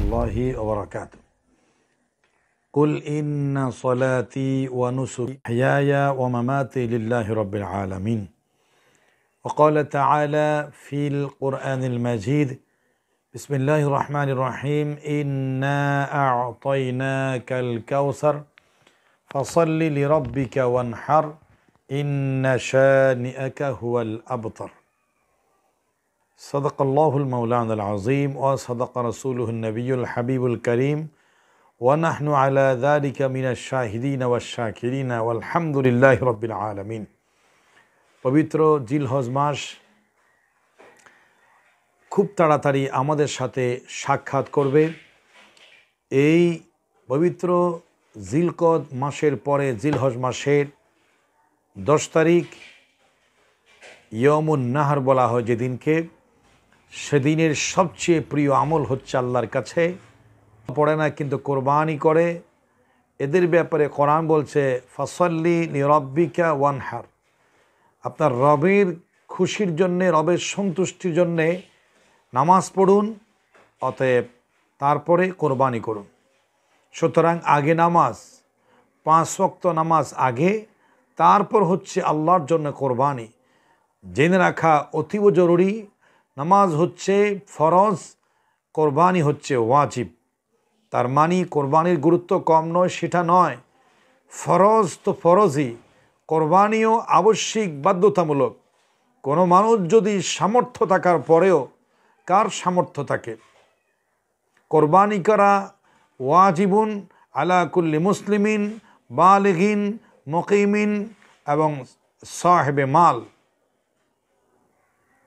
রহমতুল্লাহি ওয়া বারাকাতুহু। কুল ইন্না সলাতি ওয়া নুসুকি ওয়া মাহইয়ায়া ওয়া মামাতি লিল্লাহি রাব্বিল আলামিন। ওয়া ক্বালা তাআলা ফিল কুরআনিল মাজিদ, বিসমিল্লাহির রহমানির রহিম, ইন্না আ'তাইনাকাল কাউসার ফাসাল্লি লিরাব্বিকা ওয়ানহার ইন্না শানিআকা হুয়াল আবতার। সাদাকাল্লাহুল মাওলানাল আযীম ওয়া সাদাকা রাসূলুহুন নবিয়্যুল হাবিবুল কারীম ওয়া নাহনু আলা যালিকা মিনাশ শাহিদিন ওয়াশ শাকিরিন ওয়ালহামদুলিল্লাহি রাব্বিল আলামিন। পবিত্র জিলহজ মাস খুব তাড়াতাড়ি আমাদের সাথে সাক্ষাৎ করবে। এই পবিত্র জিলকদ মাসের পরে জিলহজ মাসের 10 তারিখ ইয়মুন নাহর বলা হয় যেদিনকে, সেদিনের সবচেয়ে প্রিয় আমল হচ্ছে আল্লাহর কাছে পড়ে না কিন্তু কোরবানি করে। এদের ব্যাপারে কোরআন বলছে ফাসাল্লি লিরাব্বিকা ওয়ানহার, আপনার রবের খুশির জন্যে, রবের সন্তুষ্টির জন্যে নামাজ পড়ুন, অতএব তারপরে কোরবানি করুন। সুতরাং আগে নামাজ, 5 ওয়াক্ত নামাজ আগে, তারপর হচ্ছে আল্লাহর জন্য কোরবানি। জেনে রাখা অতীব জরুরি, নামাজ হচ্ছে ফরজ, কোরবানি হচ্ছে ওয়াজিব। তার মানে কোরবানির গুরুত্ব কম নয় সেটা নয়, ফরজ তো ফরজই, কোরবানিও আবশ্যিক বাধ্যতামূলক। কোনো মানুষ যদি সামর্থ্য থাকার পরেও, কার সামর্থ্য থাকে, কোরবানি করা ওয়াজিবুন আলা কুল্লি মুসলিমিন বালিগিন মুকিমিন এবং সাহেবে মাল।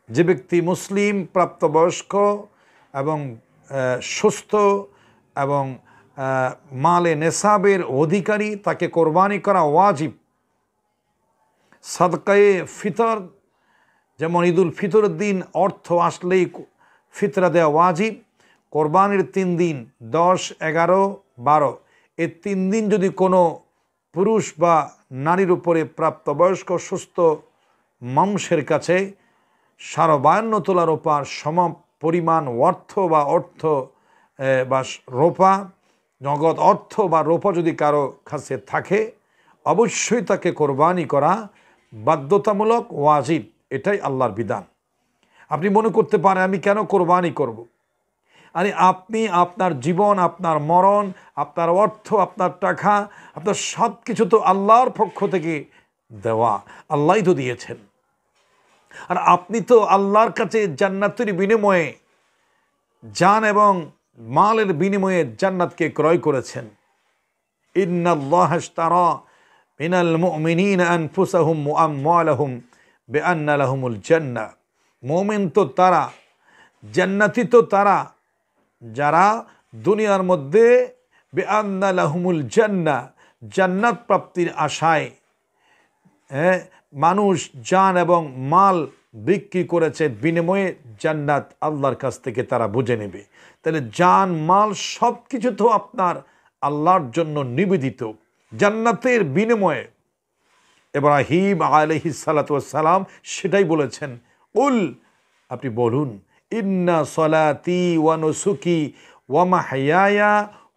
যে ব্যক্তি মুসলিম, প্রাপ্তবয়স্ক এবং সুস্থ এবং মালে নেসাবের অধিকারী, তাকে কোরবানি করা ওয়াজিব। সাদকায়ে ফিতর, যেমন ঈদুল ফিতরের দিন অর্থ আসলেই ফিতরা দেওয়া ওয়াজিব। কোরবানির 3 দিন 10, 11, 12, এই 3 দিন যদি কোনো পুরুষ বা নারীর উপরে প্রাপ্তবয়স্ক সুস্থ মানুষের কাছে 52 তোলা রোপার সম পরিমাণ অর্থ বা রোপা, নগদ অর্থ বা রোপা যদি কারো কাছে থাকে, অবশ্যই তাকে কোরবানি করা বাধ্যতামূলক, ওয়াজিব। এটাই আল্লাহর বিধান। আপনি মনে করতে পারেন আমি কেন কোরবানি করব? আরে আপনি আপনার জীবন, আপনার মরণ, আপনার অর্থ, আপনার টাকা, আপনার সব কিছু তো আল্লাহর পক্ষ থেকে দেওয়া, আল্লাহই তো দিয়েছেন। আর আপনি তো আল্লাহর কাছে জান্নাতের বিনিময়ে, জান এবং মালের বিনিময়ে জান্নাতকে ক্রয় করেছেন। ইন্নাল্লাহা ইশতারা মিনাল মুমিনিনা আনফুসাহুম ওয়া আমওয়ালাহুম বিআন্না লাহুমুল জান্নাহ। মুমিন তো তারা, জান্নাতি তো তারা, যারা দুনিয়ার মধ্যে বিআন্না লাহুমুল জান্নাহ, জান্নাত প্রাপ্তির আশায় মানুষ জান এবং মাল বিক্রি করেছে, বিনিময়ে জান্নাত আল্লাহর কাছ থেকে তারা বুঝে নেবে। তাহলে জান মাল সব কিছু তো আপনার আল্লাহর জন্য নিবেদিত, জান্নাতের বিনিময়ে। ইব্রাহিম আলাইহিস সালাতু ওয়াস সালাম সেটাই বলেছেন, উল, আপনি বলুন, ইন্না সলাতি ওয়া নুসুকি ওয়া মাহইয়ায়া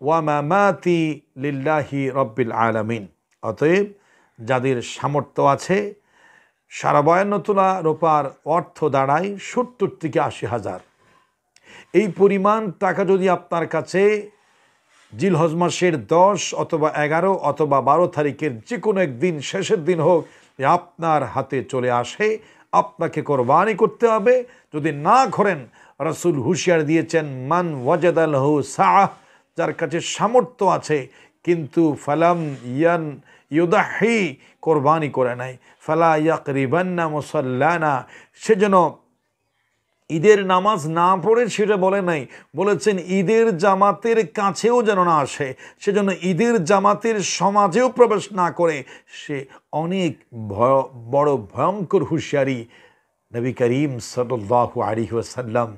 ওয়া মামাতি লিল্লাহি রাব্বিল আলামিন। অতএব যাদের সামর্থ্য আছে, 52 তোলা রোপার অর্থ দাঁড়ায় 70 থেকে 80 হাজার। এই পরিমাণ টাকা যদি আপনার কাছে জিলহজ মাসের 10 অথবা 11 অথবা 12 তারিখের যে কোনো একদিন, শেষের দিন হোক, আপনার হাতে চলে আসে, আপনাকে কোরবানি করতে হবে। যদি না করেন, রাসূল হুঁশিয়ার দিয়েছেন, মান ওয়াজাদা লাহু সাআহ, যার কাছে সামর্থ্য আছে কিন্তু ফালাম ইউদাহি, কোরবানি করে নাই, ফালা ইয়াকরিবান্না মুসাল্লানা, সেজন্য ঈদের নামাজ না পড়ে সেটা বলে নাই, বলেছেন ঈদের জামাতের কাছেও যেন না আসে, সেজন্য ঈদের জামাতের সমাজেও প্রবেশ না করে। সে অনেক বড় ভয়ঙ্কর হুঁশিয়ারি নবী করিম সাল্লাল্লাহু আলাইহি ওয়াসাল্লাম।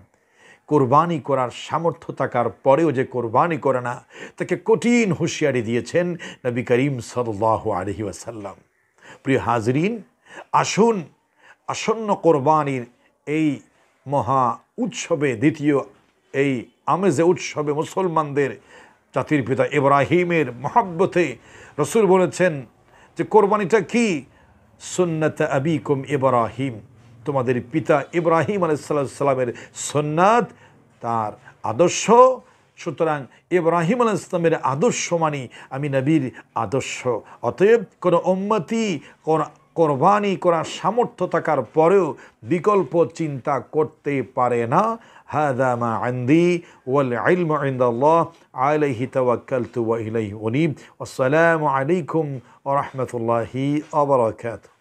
কোরবানি করার সামর্থ্য থাকার পরেও যে কোরবানি করে না, তাকে কঠিন হুঁশিয়ারি দিয়েছেন নবী করিম সাল্লাল্লাহু আলাইহি ওয়াসাল্লাম। প্রিয় হাজরিন, আসুন আসন্ন কোরবানির এই মহা উৎসবে, দ্বিতীয় এই আমেজে উৎসবে মুসলমানদের জাতির পিতা ইব্রাহিমের মহব্বতে রসুল বলেছেন যে কোরবানিটা কি? সুন্নাত আবিকুম ইব্রাহিম, তোমাদের পিতা ইব্রাহিম আলাইহিস সালামের সুন্নাত, তার আদর্শ। সুতরাং ইব্রাহিম আলাইহিস সালামের আদর্শ মানি আমি নবীর আদর্শ। অতএব কোনো উম্মতি কোরবানি করার সামর্থ্য থাকার পরেও বিকল্প চিন্তা করতে পারে না। হাযা মা ইনদি ওয়াল ইলমু ইনদাল্লাহ আলাইহি তাওয়াক্কালতু ওয়া ইলাইহি উনীব। আসসালামু আলাইকুম ওয়া রাহমাতুল্লাহি ওয়া বারাকাতুহু।